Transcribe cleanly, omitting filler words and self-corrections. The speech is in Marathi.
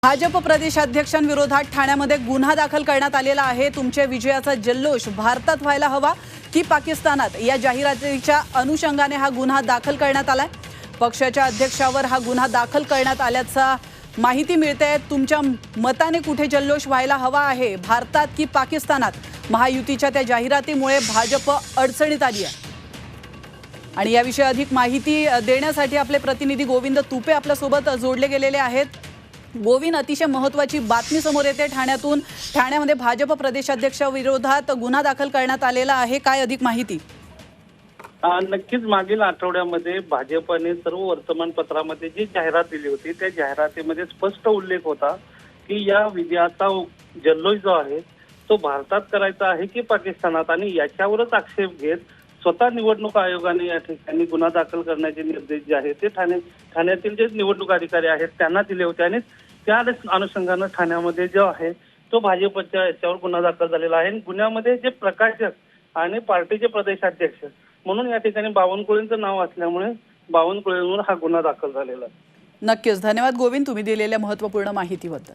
भाजप प्रदेशाध्यक्षांविरोधात ठाण्यामध्ये गुन्हा दाखल करण्यात आलेला आहे। तुमच्या विजयाचा जल्लोष भारतात व्हायला हवा की पाकिस्तानात, या जाहिरातीच्या अनुषंगाने हा गुन्हा दाखल करण्यात आलाय। पक्षाच्या अध्यक्षावर हा गुन्हा दाखल करण्यात आल्याचा माहिती मिळते। तुमच्या मताने कुठे जल्लोष व्हायला हवा आहे, भारतात की पाकिस्तानात? महायुतीच्या त्या जाहिरातीमुळे भाजप अडचणीत आली आहे आणि याविषयी अधिक माहिती देण्यासाठी आपले प्रतिनिधी गोविंद तुपे आपल्या सोबत जोडले गेलेले आहेत। गोविंद, अतिशय महत्त्वाची बातमी समोर येते ठाण्यातून। ठाण्यामध्ये भाजप प्रदेशाध्यक्षाविरोधात गुन्हा दाखल करण्यात आलेला आहे, काय अधिक माहिती? नक्कीच मागील आठवड्यामध्ये भाजपने सर्व वर्तमानपत्रामध्ये जी जाहिरात दिली होती त्या जाहिरातीमध्ये स्पष्ट उल्लेख होता की या विजयाचा जल्लोष जो आहे तो भारतात करायचा आहे की पाकिस्तानात, आणि याच्यावरच आक्षेप घेत स्वतः निवडणूक आयोगाने या ठिकाणी गुन्हा दाखल करण्याचे निर्देश जे आहेत ते ठाण्यातील जे निवडणूक अधिकारी आहेत त्यांना दिले होते आणि त्या अनुषंगाने ठाण्यामध्ये जो आहे तो भाजपच्या याच्यावर गुन्हा दाखल झालेला आहे। गुन्ह्यामध्ये जे प्रकाशक आणि पार्टीचे प्रदेशाध्यक्ष म्हणून या ठिकाणी बावनकुळेंचं नाव असल्यामुळे बावनकुळेंवर हा गुन्हा दाखल झालेला आहे। नक्कीच, धन्यवाद गोविंद, तुम्ही दिलेल्या महत्त्वपूर्ण माहितीबद्दल।